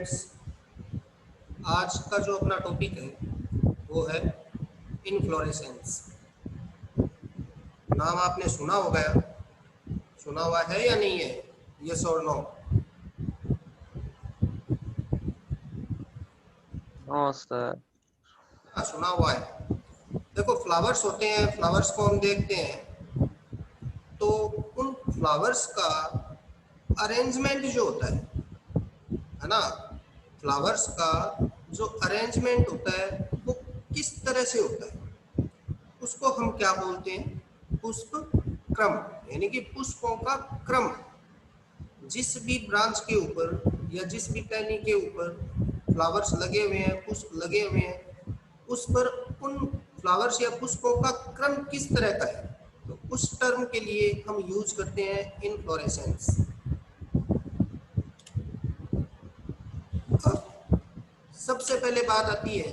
Students, आज का जो अपना टॉपिक है वो है इनफ्लोरेसेंस। नाम आपने सुना हुआ है या नहीं है? यस और नो? No sir. हाँ, सुना हुआ है। देखो, फ्लावर्स होते हैं, फ्लावर्स को हम देखते हैं तो उन फ्लावर्स का अरेंजमेंट जो होता है ना, फ्लावर्स का जो अरेंजमेंट होता है वो किस तरह से होता है, उसको हम क्या बोलते हैं? पुष्प क्रम, यानी कि पुष्पों का क्रम। जिस भी ब्रांच के ऊपर या जिस भी टहनी के ऊपर फ्लावर्स लगे हुए हैं, पुष्प लगे हुए हैं, उस पर उन फ्लावर्स या पुष्पों का क्रम किस तरह का है, तो उस टर्म के लिए हम यूज करते हैं इनफ्लोरेसेंस। अब सबसे पहले बात आती है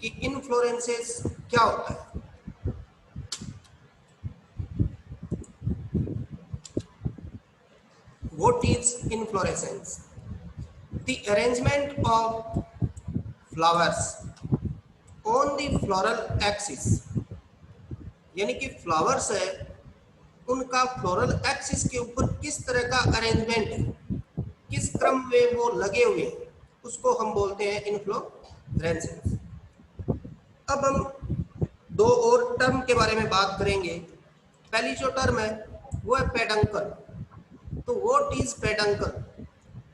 कि इनफ्लोरेंसेस क्या होता है। What is inflorescence? The arrangement of flowers on the floral axis, यानी कि फ्लावर्स है उनका फ्लोरल एक्सिस के ऊपर किस तरह का अरेंजमेंट है, किस क्रम में वो लगे हुए हैं, उसको हम बोलते हैं इनफ्लोरेसेंस। अब हम दो और टर्म के बारे में बात करेंगे। पहली जो टर्म है वो है पेडंकल। तो what is peduncle?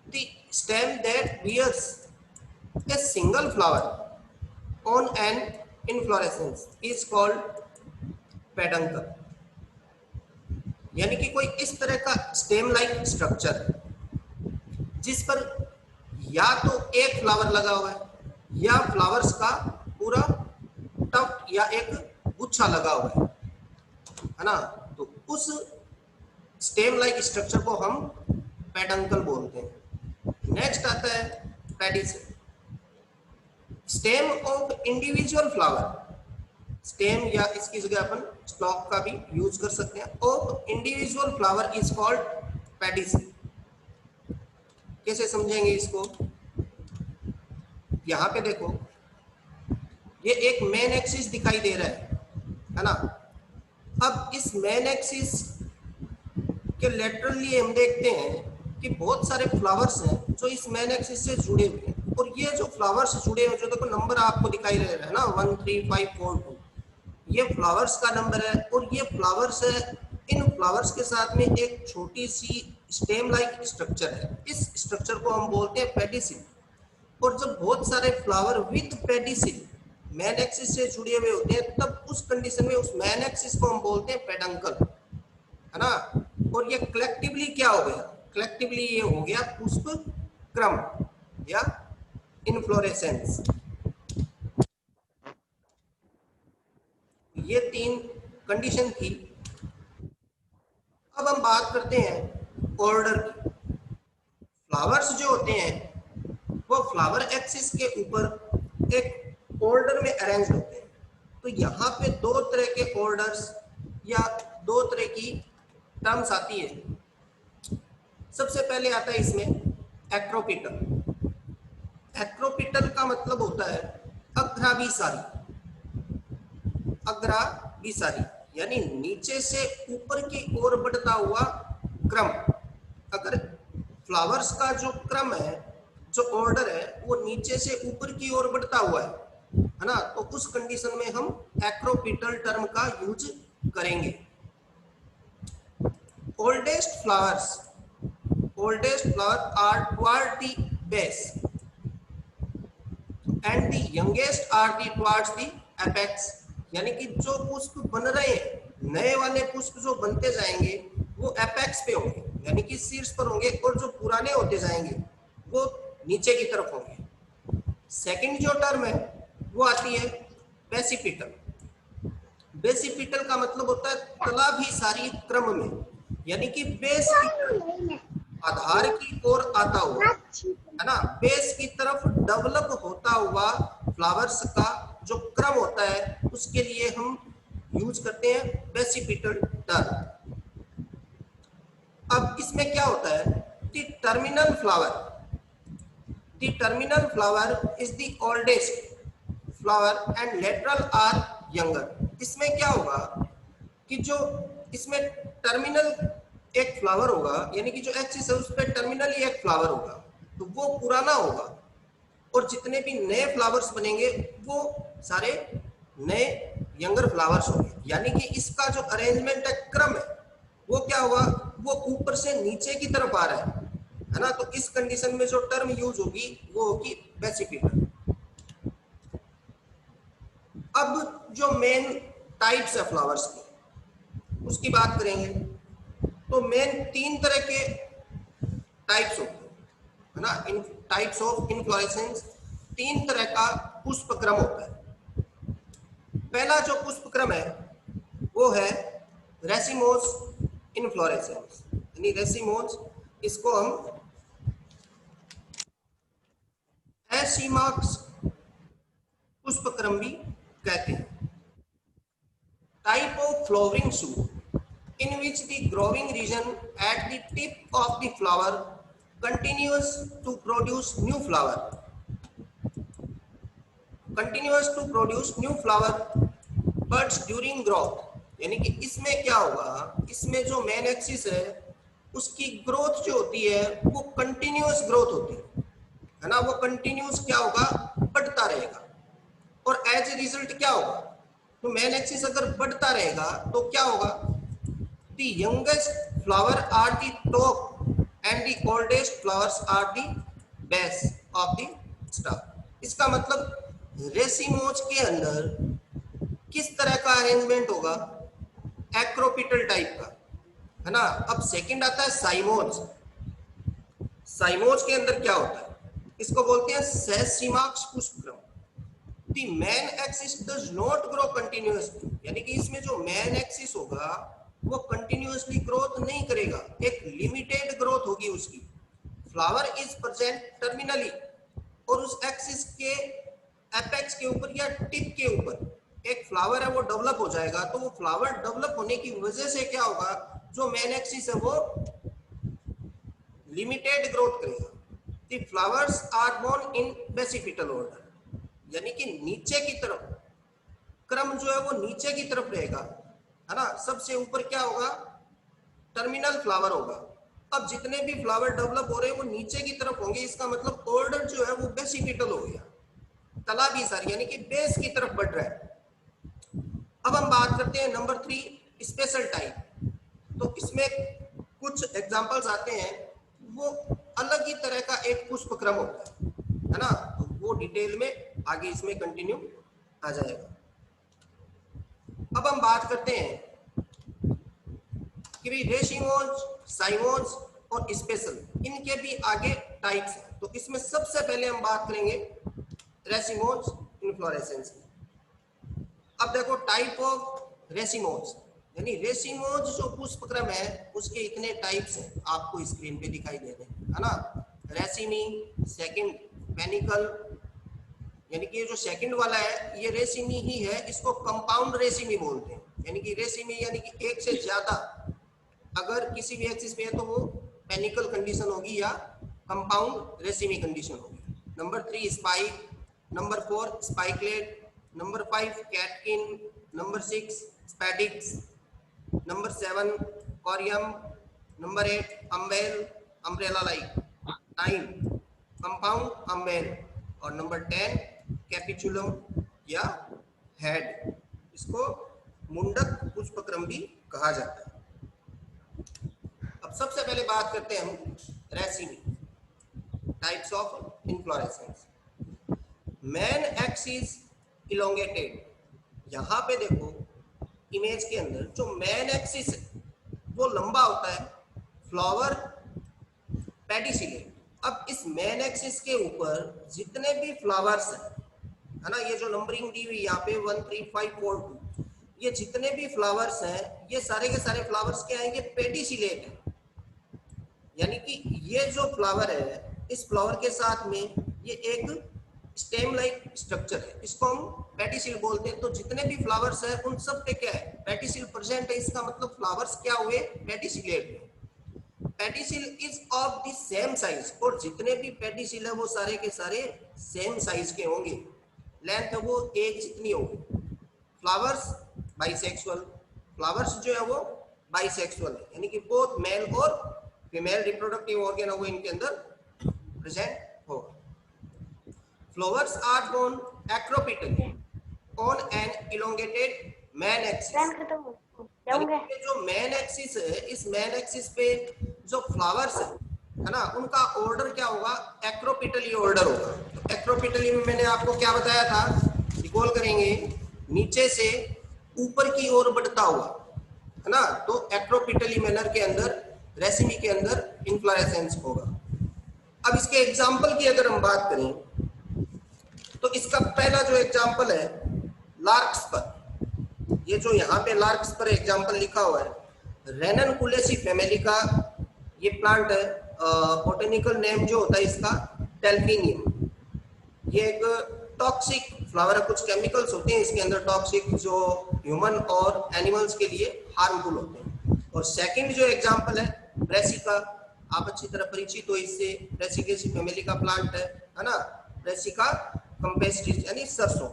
The stem that bears a single flower on an inflorescence is called peduncle। यानी कि कोई इस तरह का स्टेम लाइक स्ट्रक्चर जिस पर या तो एक फ्लावर लगा हुआ है या फ्लावर्स का पूरा टफ या एक गुच्छा लगा हुआ है ना, तो उस स्टेम लाइक स्ट्रक्चर को हम पेडंकल बोलते हैं। नेक्स्ट आता है pedicel. Stem of individual flower, stem या इसकी जगह अपन स्टॉक का भी यूज कर सकते हैं, of individual flower is called pedicel. कैसे समझेंगे इसको? यहां पे देखो, ये एक मेन एक्सिस दिखाई दे रहा है ना। अब इस मेन एक्सिस के लेटरली हम देखते हैं कि बहुत सारे फ्लावर्स हैं जो इस मेन एक्सिस से जुड़े हुए हैं, और ये जो फ्लावर्स जुड़े हुए, जो देखो नंबर आपको दिखाई दे रहा है ना 1 3 5 4 2, ये फ्लावर्स का नंबर है और ये फ्लावर्स है। इन फ्लावर्स के साथ में एक छोटी सी स्टेम लाइक स्ट्रक्चर है, इस स्ट्रक्चर को हम बोलते हैं पेडिसिल। और जब बहुत सारे flower with pedicel man axis से जुड़े हुए होते हैं, तब उस कंडीशन में उस मैन एक्सिस को हम बोलते हैं पेडंकल, है ना। और ये कलेक्टिवली क्या हो गया? कलेक्टिवली ये हो गया पुष्प क्रम या इनफ्लोरेसेंस। ये तीन कंडीशन थी। अब हम बात करते हैं ऑर्डर की। फ्लावर्स जो होते हैं वो फ्लावर एक्सिस के ऊपर एक ऑर्डर में अरेंज होते हैं। तो यहाँ पे दो तरह के ऑर्डर्स या दो तरह की टर्म्स आती है। सबसे पहले आता है इसमें एक्रोपिटल। एक्रोपिटल का मतलब होता है अग्राभिसारी। अग्राभिसारी यानी नीचे से ऊपर की ओर बढ़ता हुआ क्रम। अगर फ्लावर्स का जो क्रम है, जो ऑर्डर है, वो नीचे से ऊपर की ओर बढ़ता हुआ है ना, तो उस कंडीशन में हम एक्रोपिटल टर्म का यूज करेंगे। Oldest flower are toward the base and the youngest are the towards the apex. यानी कि जो पुष्प बन रहे हैं, नए वाले पुष्प जो बनते जाएंगे वो एपेक्स पे होंगे, यानी कि शीर्ष पर होंगे, और जो पुराने होते जाएंगे वो नीचे की तरफ होंगे। सेकंड जो टर्म है वो आती है बेसिपिटल। बेसिपिटल का मतलब होता है तलाभिसारी क्रम में, यानी कि बेस की तरफ, आधार की ओर आता हुआ, है ना, बेस की तरफ डेवलप होता हुआ फ्लावर्स का जो क्रम होता है उसके लिए हम यूज करते हैं बेसिपिटल टर्म। अब इसमें क्या होता है, the terminal flower is the oldest flower and lateral are younger. इसमें क्या होगा कि जो इसमें टर्मिनल एक फ्लावर होगा, यानी कि जो एक्सिस है उस पर टर्मिनल ही एक फ्लावर होगा, तो वो पुराना होगा, और जितने भी नए फ्लावर्स बनेंगे वो सारे नए यंगर फ्लावर्स होंगे। यानी कि इसका जो अरेंजमेंट है, क्रम है, वो क्या होगा, वो ऊपर से नीचे की तरफ आ रहा है ना। तो इस कंडीशन में जो टर्म यूज होगी वो होगी बेसिपिटल। अब जो मेन टाइप्स है फ्लावर्स की, उसकी बात करेंगे, तो मेन 3 तरह के टाइप्स होते हैं, है ना। इन टाइप्स ऑफ इनफ्लोरेसेंस, 3 तरह का पुष्प क्रम होता है। पहला जो पुष्प क्रम है वो है रेसिमोस इनफ्लोरेसेंस, यानी रेसिमोस, इसको हम एसीमाक्स पुष्प क्रम भी कहते हैं। Type of flowering shoot in which the growing region at the tip of the flower continues to produce new flower, buds during growth। यानी कि इसमें क्या होगा, इसमें जो मेन एक्सिस है उसकी ग्रोथ जो होती है वो कंटिन्यूअस ग्रोथ होती है ना। वो कंटिन्यूअस क्या होगा, बढ़ता रहेगा, और एज ए रिजल्ट क्या होगा, तो मेन एक्सिस अगर बढ़ता रहेगा तो क्या होगा, the youngest flower are the top and the oldest flowers are the base of the star. इसका मतलब रेसिमोज के अंदर किस तरह का अरेंजमेंट होगा, एक्रोपिटल टाइप का, है ना। अब सेकंड आता है साइमोज। साइमोज के अंदर क्या होता है, इसको बोलते हैं सेसीमाक्स पुष्पक्रम। The main axis does not grow continuously, यानी कि इसमें जो मेन एक्सिस होगा वो कंटिन्यूअसली ग्रोथ नहीं करेगा, एक लिमिटेड ग्रोथ होगी उसकी। फ्लावर इज प्रेजेंट टर्मिनली, और उस एक्सिस के एपेक्स के ऊपर या टिप के ऊपर एक फ्लावर है वो डेवलप हो जाएगा। तो वो फ्लावर डेवलप होने की वजह से क्या होगा, जो मेन एक्सिस है वो लिमिटेड ग्रोथ करेगा। The flowers are born in basipetal order, यानी कि नीचे की तरफ क्रम जो है वो नीचे की तरफ रहेगा, है ना। सबसे ऊपर क्या होगा, टर्मिनल फ्लावर होगा। अब जितने भी फ्लावर डेवलप हो रहे हैं वो नीचे की तरफ होंगे, इसका मतलब ऑर्डर जो है वो बेसिपिटल हो गया, तला भी सारी, यानी कि बेस की तरफ बढ़ रहा है। अब हम बात करते हैं नंबर 3, स्पेशल टाइप। तो इसमें कुछ एग्जांपल्स आते हैं, वो अलग ही तरह का एक पुष्प क्रम होता है ना। तो वो डिटेल में आगे इसमें कंटिन्यू आ जाएगा। अब हम बात करते हैं कि भी रेसिमोज, साइमोज और स्पेशल, इनके भी आगे टाइप्स हैं। तो इसमें सबसे पहले हम बात करेंगे रेसिमोज इनफ्लोरेसेंस की। अब देखो टाइप ऑफ रेसिमोज, यानी रेसिमोज जो पुष्पक्रम है उसके इतने टाइप्स हैं, आपको स्क्रीन पे दिखाई दे रहे हैं, है ना। रेसिमी, सेकंड पेनिकल, यानी कि ये जो सेकंड वाला है ये रेसिमी ही है, इसको कंपाउंड रेसिमी बोलते हैं। यानी कि रेसिमी यानी कि एक से ज्यादा अगर किसी भी एक्सिस पे है तो वो पेनिकल कंडीशन होगी या कंपाउंड रेसिमी कंडीशन होगी। Number 3 spike, number 4 spikelet, number 5 catkin, number 6 spadix, number 7 corymb, number 8 umbel, umbrella like, 9 compound umbel, और नंबर 10 कैपिचुलम या हेड, इसको मुंडक पुष्पक्रम भी कहा जाता है। अब सबसे पहले बात करते हैं हम raceme, types of inflorescence. Main axis elongated, यहां पे देखो इमेज के अंदर जो मेन एक्सिस है वो लंबा होता है, फ्लावर पेडिसिलेट। अब इस मेन एक्सिस के ऊपर जितने भी फ्लावर्स हैं, है ना, ये जो नंबरिंग दी हुई यहाँ पे 1 3 5 4 2, ये जितने भी फ्लावर्स हैं ये सारे के सारे फ्लावर्स क्या हैं, ये पेडिसिलेट है। यानी कि ये जो फ्लावर है इस फ्लावर के साथ में ये एक स्टेम लाइक स्ट्रक्चर है, इसको हम पेटिसिल बोलते हैं। तो जितने भी फ्लावर्स हैं उन सब पे क्या है, पेटिसिल प्रेजेंट है, इसका मतलब फ्लावर्स क्या हुए, पेटिसिलेट हुए। Pedicel is of the same size, और जितने भी पेडिसिल है वो सारे के सारे सेम साइज के होंगे, लेंथ है वो एक जितनी होगी। फ्लावर्स बाइसेक्सुअल, फ्लावर्स जो है वो बाइसेक्सुअल है, यानी कि बोथ मेल और फीमेल रिप्रोडक्टिव ऑर्गन है वो इनके अंदर प्रेजेंट होगा। Flowers are grown acropetally on an elongated main axis, यानी कि जो मैन एक्सिस है, इस मैन एक्सिस पे जो फ्लावर्स है ना, उनका ऑर्डर क्या होगा, एक्रोपिटली ऑर्डर होगा। तो एक्रोपिटली में मैंने आपको क्या बताया था, रिकॉल करेंगे, नीचे से ऊपर की ओर बढ़ता हुआ, है ना, तो एक्रोपिटली मैनर के अंदर रेसिमी के अंदर इन्फ्लोरेसेंस होगा। अब इसके एग्जाम्पल की अगर हम बात करें तो इसका पहला जो एग्जाम्पल है लार्क्सपर, ये जो यहाँ पे लार्क्सपर एग्जाम्पल लिखा हुआ है, रेननकुलेसी फैमिली का ये प्लांट है। बोटेनिकल नेम जो होता है इसका डेल्फिनियम। ये एक टॉक्सिक फ्लावर है, कुछ केमिकल्स होते हैं इसके अंदर टॉक्सिक, जो ह्यूमन और एनिमल्स के लिए हार्मफुल होते हैं। और सेकंड जो एग्जांपल है ब्रेसिका, आप अच्छी तरह परिचित हो इससे, ब्रेसिकेसी फैमिली का प्लांट है ना, ब्रेसिका कंपेस्टिस यानी सरसों।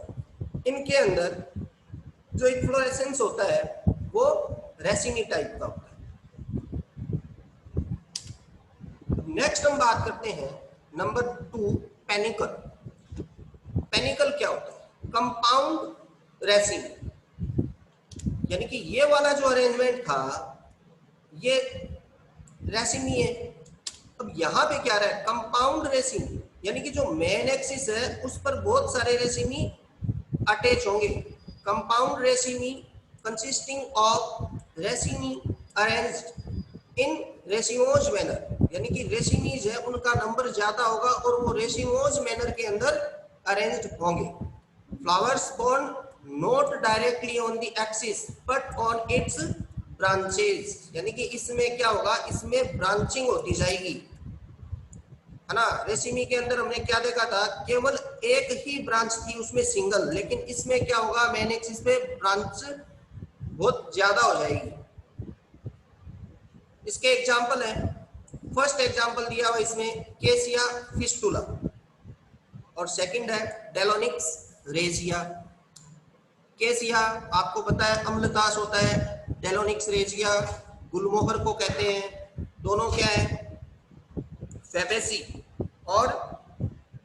इनके अंदर जो इन्फ्लोरेसेंस होता है वो रेसिनी टाइप का होता है। नेक्स्ट हम बात करते हैं नंबर 2 पेनिकल। पेनिकल क्या होता है, कंपाउंड रेसिनी, यानी कि ये वाला जो अरेंजमेंट था ये रेसिनी है। अब यहाँ पे क्या रहा है, कंपाउंड रेसिनी, यानी कि जो मेन एक्सिस है उस पर बहुत सारे रेसिनी अटैच होंगे। Compound raceme consisting of raceme arranged in racemose manner, यानी कि रेसिनीज है उनका नंबर ज्यादा होगा और वो रेसिमोज मैनर के अंदर अरेंज्ड होंगे। Flowers born not directly on the axis but on it's branches, यानी कि इसमें क्या होगा, इसमें ब्रांचिंग होती जाएगी, है ना। रेसिमी के अंदर हमने क्या देखा था, केवल एक ही ब्रांच थी उसमें सिंगल, लेकिन इसमें क्या होगा, मेन एक्सिस पे ब्रांच बहुत ज्यादा हो जाएगी। इसके एग्जांपल है, फर्स्ट एग्जांपल दिया हुआ इसमें केसिया फिस्टुला, और सेकंड है डेलोनिक्स रेजिया। केसिया आपको पता है अम्लतास होता है, डेलोनिक्स रेजिया गुलमोहर को कहते हैं। दोनों क्या है, फैबेसी और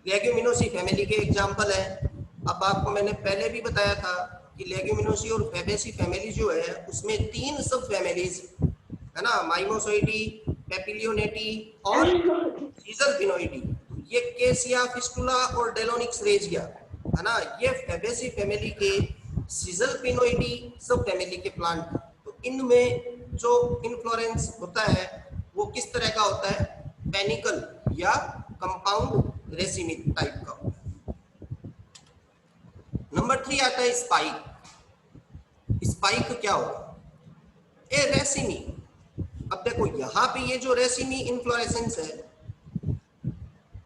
लेग्यूमिनोसी फैमिली के एग्जांपल है। अब आपको मैंने पहले भी बताया था कि लेग्यूमिनोसी और फैबेसी फैमिली जो है उसमें 3 सब फैमिलीज है ना, माइमोसोइडी, पेपिलियोनेटी और सीजल पिनोइडी। ये केसिया फिस्टुला और डेलोनिक्स रेजिया है ना, ये फैबेसी फैमिली के सीजल पिनोइडी सब फैमिली के प्लांट। तो इनमें जो इन्फ्लोरेंस होता है वो किस तरह का होता है, पेनिकल या कंपाउंड रेसिनी टाइप का होता है। नंबर 3 आता है स्पाइक। स्पाइक क्या होगा, ए रेसिनी। अब देखो यहाँ पे ये जो रेसिनी इन्फ्लोरेसेंस है,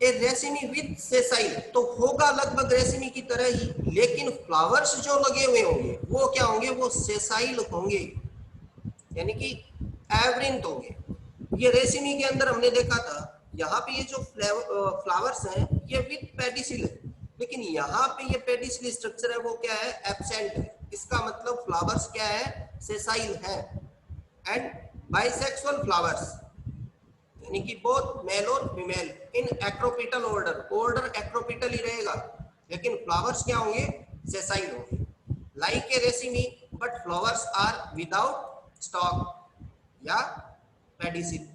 ए रेसिनी विद सेसाइल, तो होगा लगभग रेसिनी की तरह ही, लेकिन फ्लावर्स जो लगे हुए होंगे वो क्या होंगे, वो सेसाइल होंगे, यानी कि एवरिंथ होंगे। ये रेसिनी के अंदर हमने देखा था, यहाँ पे ये जो फ्लावर्स हैं ये विद पेडिसिल है, लेकिन यहाँ पे ये पेडिसिल स्ट्रक्चर है वो क्या है, एब्सेंट है। इसका मतलब फ्लावर्स क्या है, सेसाइल है। एंड बाइसेक्सुअल फ्लावर्स, यानी कि बोथ मेल और female in acropetal order, order acropetal ही रहेगा, लेकिन फ्लावर्स क्या होंगे, सेसाइल होंगे। Like a raceme but flowers are without stalk या पेडिसिल,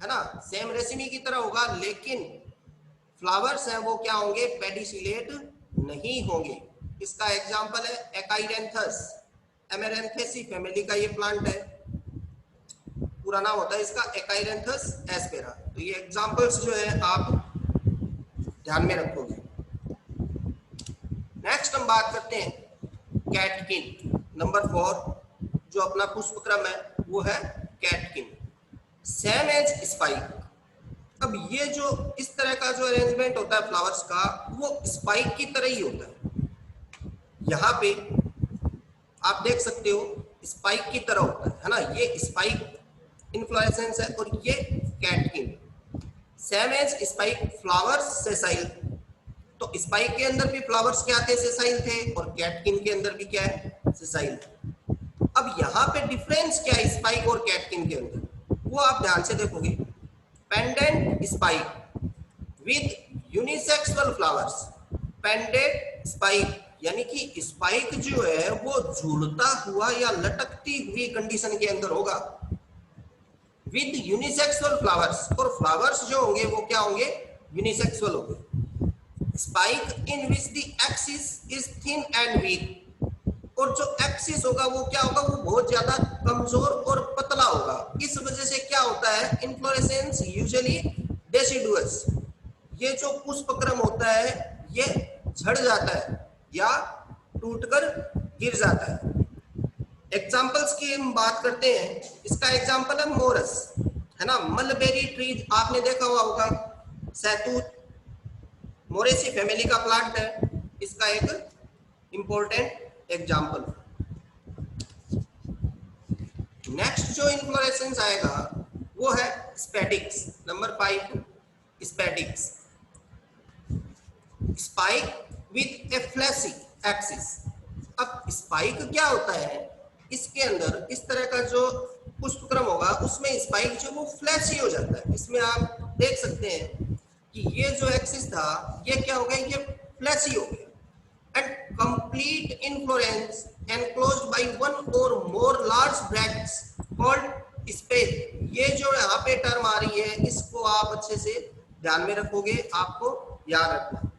है ना, सेम रेसिनी की तरह होगा, लेकिन फ्लावर्स हैं वो क्या होंगे, पेडिसिलेट नहीं होंगे। इसका एग्जांपल है एकाइरेंथस, एमेरेंथेसी फैमिली का ये प्लांट है, पूरा नाम होता है इसका एकाइरेंथस एस्पेरा। तो ये एग्जांपल्स जो है आप ध्यान में रखोगे। नेक्स्ट हम बात करते हैं कैटकिन, नंबर 4 जो अपना पुष्पक्रम है वो है कैटकिन, सेम एज स्पाइक। अब ये जो इस तरह का जो अरेंजमेंट होता है फ्लावर्स का वो स्पाइक की तरह ही होता है। यहाँ पे आप देख सकते हो स्पाइक की तरह होता है ना, ये स्पाइक इन्फ्लोरेसेंस है, और ये catkin. Same as spike flowers sessile, तो स्पाइक के अंदर भी फ्लावर्स क्या थे, सेसाइल थे, और कैटकिन के अंदर भी क्या है, सेसाइल। अब यहाँ पे डिफरेंस क्या है स्पाइक और कैटकिन के अंदर, वो आप ध्यान से देखोगे। Pendant spike with unisexual flowers, pendant spike यानी कि स्पाइक जो है वो झूलता हुआ या लटकती हुई कंडीशन के अंदर होगा, विद यूनिसेक्सुअल फ्लावर्स, और फ्लावर्स जो होंगे वो क्या होंगे, यूनिसेक्सुअल होंगे। Spike in which the axis is thin and weak, और जो एक्सिस होगा वो क्या होगा, वो बहुत ज्यादा कमजोर और पतला होगा। इस वजह से क्या होता है, इन्फ्लोरेसेंस यूजुअली डेसिडुअस, ये जो पुष्पक्रम होता है ये झड़ जाता है या टूटकर गिर जाता है। एग्जांपल्स की हम बात करते हैं, इसका एग्जांपल है मोरस, है ना, मलबेरी ट्री आपने देखा हुआ होगा, सहतूत मोरेसी फैमिली का प्लांट है, इसका एक इंपॉर्टेंट एग्जाम्पल। नेक्स्ट जो इन्फ्लोरेसेंस आएगा वो है spadix, number 5 spadix, spike with a fleshy axis. अब स्पाइक क्या होता है, इसके अंदर इस तरह का जो पुष्पक्रम होगा उसमें स्पाइक जो वो फ्लैशी हो जाता है। इसमें आप देख सकते हैं कि ये जो एक्सिस था ये क्या हो गया, ये फ्लैशी हो गया। And complete inflorescence enclosed by one or more large bracts called spathe। ये जो यहाँ पे टर्म आ रही है इसको आप अच्छे से ध्यान में रखोगे, आपको याद रखना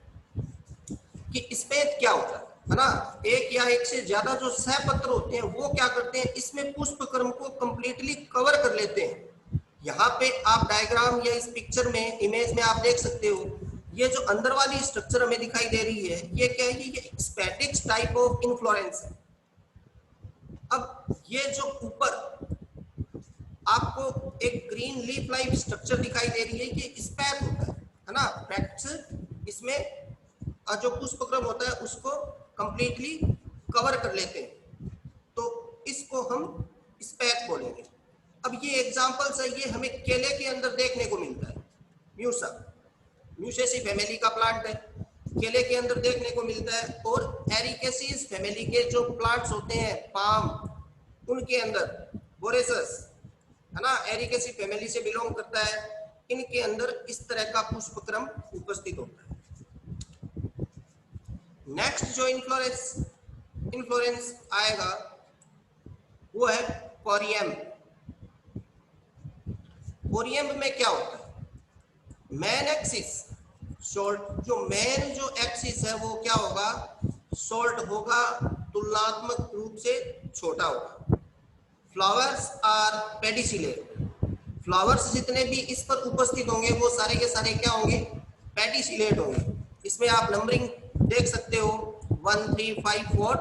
कि स्पेथ क्या होता है ना, एक या एक से ज्यादा जो सहपत्र होते हैं वो क्या करते हैं, इसमें पुष्पक्रम को कंप्लीटली कवर कर लेते हैं। यहाँ पे आप डायग्राम या इस पिक्चर में इमेज में आप देख सकते हो, ये जो अंदर वाली स्ट्रक्चर हमें दिखाई दे रही है ये क्या है, ये स्पैटिक्स टाइप ऑफ इन्फ्लोरेंस है। अब ये जो ऊपर आपको एक ग्रीन लीफ लाइक स्ट्रक्चर दिखाई दे रही है ये स्पैथ होता है ना, ब्रैक्ट्स इसमें जो पुष्पक्रम होता है उसको कंप्लीटली कवर कर लेते हैं, तो इसको हम स्पैथ बोलेंगे। अब ये एग्जांपल्स है, ये हमें केले के अंदर देखने को मिलता है, म्यूसा म्यूसेसी फैमिली का प्लांट है, केले के अंदर देखने को मिलता है, और एरिकेसीज फैमिली के जो प्लांट्स होते हैं पाम, उनके अंदर बोरेसस है ना, एरिकेसी फैमिली से बिलोंग करता है, इनके अंदर इस तरह का पुष्पक्रम उपस्थित होता है। नेक्स्ट जो इन्फ्लोरेंस आएगा वो है कोरियम। कोरियम में क्या होता है, मेन एक्सिस शॉर्ट, जो मेन जो एक्सिस है वो क्या होगा, शॉर्ट होगा, तुलनात्मक रूप से छोटा होगा। फ्लावर्स आर पेडिसिलेट, फ्लावर्स जितने भी इस पर उपस्थित होंगे वो सारे के सारे क्या होंगे, पेडिसिलेट होंगे। इसमें आप नंबरिंग देख सकते हो 1 3 5 4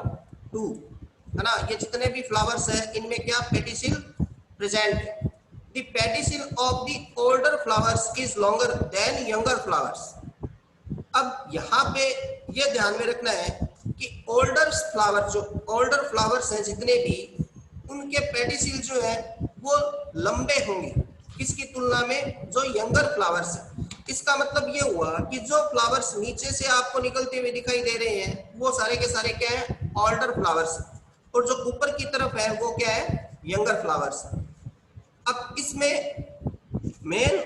2 है ना, ये जितने भी फ्लावर्स है इनमें क्या पेडिसिल प्रेजेंट है। The pedicel of the older flowers is longer than younger flowers। अब यहाँ पे ये ध्यान में रखना है कि ओल्डर फ्लावर, जो ओल्डर फ्लावर्स हैं जितने भी, उनके पेडिसिल जो है वो लंबे होंगे किसकी तुलना में, जो यंगर फ्लावर्स है। इसका मतलब ये हुआ कि जो फ्लावर्स नीचे से आपको निकलते हुए दिखाई दे रहे हैं वो सारे के सारे क्या है, ओल्डर फ्लावर्स, और जो ऊपर की तरफ है वो क्या है, यंगर फ्लावर्स। अब इसमें मेन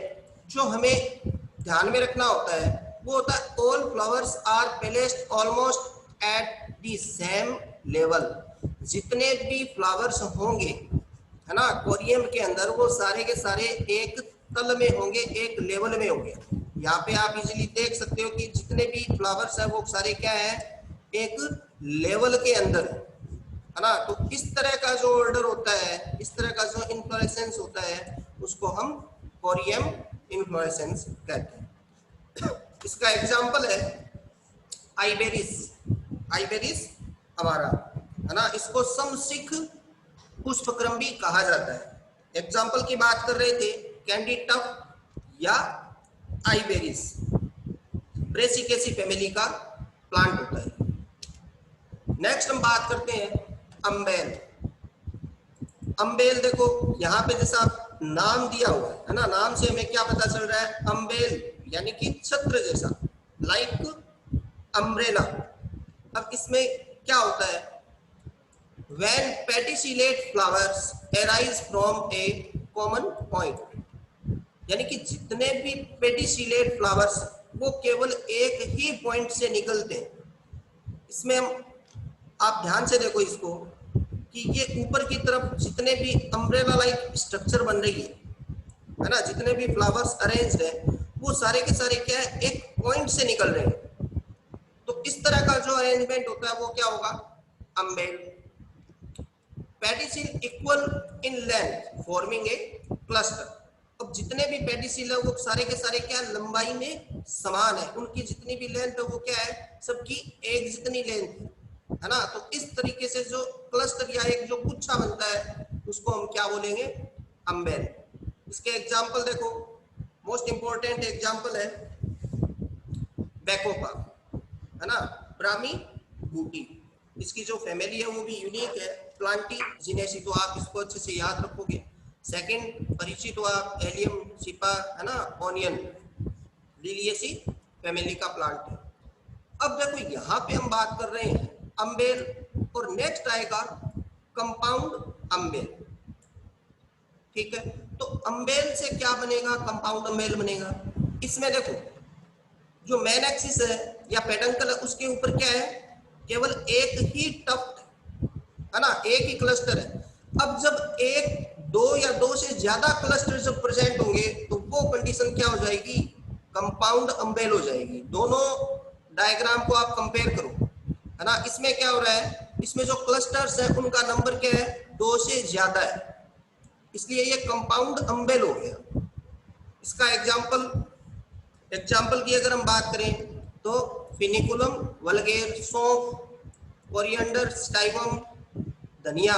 जो हमें ध्यान में रखना होता है वो होता है all flowers are placed almost at the same level. जितने भी फ्लावर्स होंगे है ना कोरियम के अंदर, वो सारे के सारे एक तल में होंगे, एक लेवल में होंगे। यहाँ पे आप इजीली देख सकते हो कि जितने भी फ्लावर्स हैं वो सारे क्या है, एक लेवल के अंदर है ना। तो इस तरह का जो ऑर्डर होता है, इस तरह का जो इन्फ्लोरेसेंस होता है उसको हम कोरियम इन्फ्लोरेसेंस कहते हैं। इसका एग्जांपल है आइबेरिस, आइबेरिस हमारा है ना, इसको समशिख पुष्पक्रम भी कहा जाता है। एग्जांपल की बात कर रहे थे, कैंडी टफ या आइबेरिस, ब्रेसिकेसी फैमिली का प्लांट होता है। नेक्स्ट हम बात करते हैं अम्बेल। अम्बेल देखो यहाँ पे जैसा आप नाम दिया हुआ है ना, नाम से हमें क्या पता चल रहा है, अम्ब्रेल यानी कि छत्र जैसा, लाइक अम्ब्रेला। अब इसमें क्या होता है, when pedicellate flowers arise from a common point, यानी कि जितने भी पेटिसिलेट फ्लावर्स वो केवल एक ही पॉइंट से निकलते हैं। इसमें हम, आप ध्यान से देखो इसको कि ये ऊपर की तरफ जितने भी अम्ब्रेला लाइक स्ट्रक्चर बन रही है ना, जितने भी फ्लावर्स अरेंज्ड है वो सारे के सारे क्या है, एक पॉइंट से निकल रहे हैं। तो इस तरह का जो अरेंजमेंट होता है वो क्या होगा, अम्ब्रेल। Pedicel equal in length forming a cluster. अब जितने भी पेडिसिल है वो सारे के सारे क्या लंबाई में समान है, उनकी जितनी भी लेंथ है वो क्या है, सबकी एक जितनी लेंथ है ना। तो इस तरीके से जो क्लस्टर या एक जो गुच्छा बनता है उसको हम क्या बोलेंगे, अम्ब्रेल। इसके एग्जांपल देखो, मोस्ट इंपॉर्टेंट एग्जांपल है बैकोपा, है ना, ब्राह्मी बूटी। इसकी जो फैमिली है वो भी यूनिक है, प्लांटीजिनेसी, तो आप इसको अच्छे से याद रखोगे। सेकंड परिचित हो आप, एलियम सिपा, है ना, ऑनियन, लिलिएसी फैमिली का प्लांट है। अब देखो यहाँ पे हम बात कर रहे हैं अम्ब्रेल, और नेक्स्ट आएगा कंपाउंड अम्ब्रेल। ठीक है, तो अम्ब्रेल से क्या बनेगा, कंपाउंड अम्ब्रेल बनेगा। इसमें देखो जो मेन एक्सिस है या पेडंकल है उसके ऊपर क्या है, केवल एक ही टफ्ट है ना, एक ही क्लस्टर है। अब जब एक, दो या दो से ज्यादा क्लस्टर जब प्रेजेंट होंगे तो वो कंडीशन क्या हो जाएगी, कंपाउंड अम्ब्रेल हो जाएगी। दोनों डायग्राम को आप कंपेयर करो, है ना, इसमें क्या हो रहा है, इसमें जो क्लस्टर्स है उनका नंबर क्या है, दो से ज्यादा है, इसलिए ये कंपाउंड अम्ब्रेल हो गया। इसका एग्जाम्पल की अगर हम बात करें तो फिनिकुलम वल्गेर, सौंफ, कोरिएंडर, स्टाइवम, धनिया,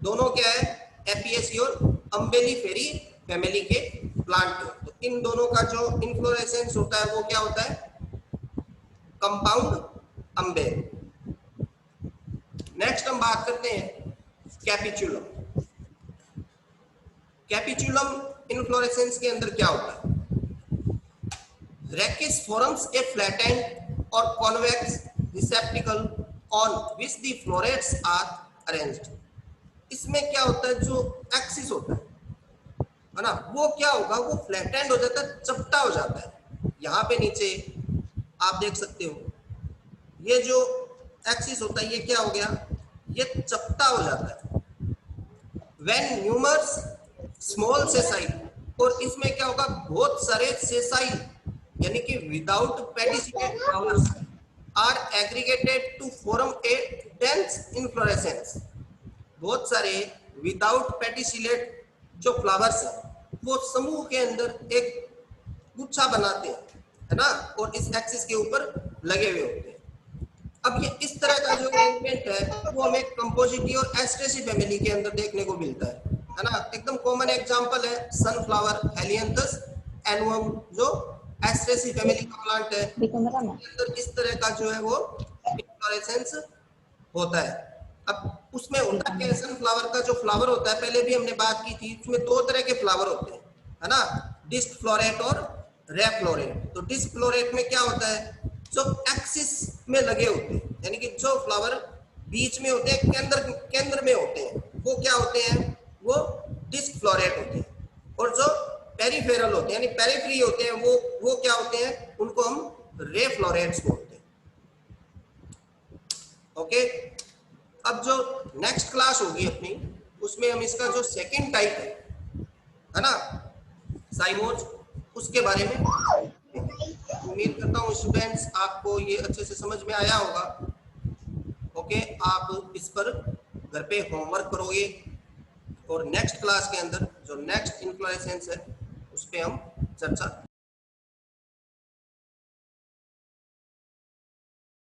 दोनों क्या है, एपियेसी और अम्बेलिफेरी फैमिली के प्लांट। तो इन दोनों का जो इन्फ्लोरेसेंस होता है वो क्या होता है, कंपाउंड अम्ब्रेल। नेक्स्ट हम बात करते हैं कैपिचुलम। कैपिचुलम इन्फ्लोरेसेंस के अंदर क्या होता है, Rachis forms a flattened or convex receptacle on which the florets are arranged. इसमें क्या होता है, जो एक्सिस होता है ना, वो क्या होगा, वो फ्लैटेंड हो जाता है, चपटा हो जाता है। यहाँ पे नीचे आप देख सकते हो ये जो एक्सिस होता है ये क्या हो गया, ये चपटा हो जाता है। When numerous small sessile, और इसमें क्या होगा, बहुत सारे सेसाइल यानी कि without pedicellate flowers are aggregated to form a dense inflorescence. बहुत सारे विदाउट पेडिसिलेट जो फ्लावर्स हैं वो समूह के अंदर एक गुच्छा बनाते हैं, है ना, और इस एक्सिस के ऊपर लगे हुए होते हैं। अब ये इस तरह का जो अरेंजमेंट है वो हमें कंपोजिटी और एस्ट्रेसी फैमिली के अंदर देखने को मिलता है ना। एकदम कॉमन एग्जांपल है सनफ्लावर, हेलियंथस एनुअम, जो एस्ट्रेसी फैमिली का प्लांट है, अंदर इस तरह का जो है वो इन्फ्लोरेसेंस होता है। अब उसमें होता क्या है, सनफ्लावर का जो फ्लावर होता है, पहले भी हमने बात की थी, उसमें दो तरह के फ्लावर होते हैं, है ना, डिस्क फ्लोरेट और रे फ्लोरेट। तो डिस्क फ्लोरेट में क्या होता है, जो एक्सिस में लगे होते हैं, यानी कि जो फ्लावर बीच में होते हैं, केंद्र में होते हैं, वो क्या होते हैं, वो डिस्क फ्लोरेट होते हैं। और जो पेरिफेरल होते हैं यानी पेरिफेरी होते हैं, वो क्या होते हैं, उनको हम रे फ्लोरेट्स बोलते हैं। ओके, अब जो नेक्स्ट क्लास होगी अपनी, उसमें हम इसका जो सेकंड टाइप है ना, साइमोज, उसके बारे में उम्मीद करता हूँ स्टूडेंट्स आपको ये अच्छे से समझ में आया होगा। ओके, आप इस पर घर पे होमवर्क करोगे और नेक्स्ट क्लास के अंदर जो नेक्स्ट इन्फ्लोरेसेंस है उस पर हम चर्चा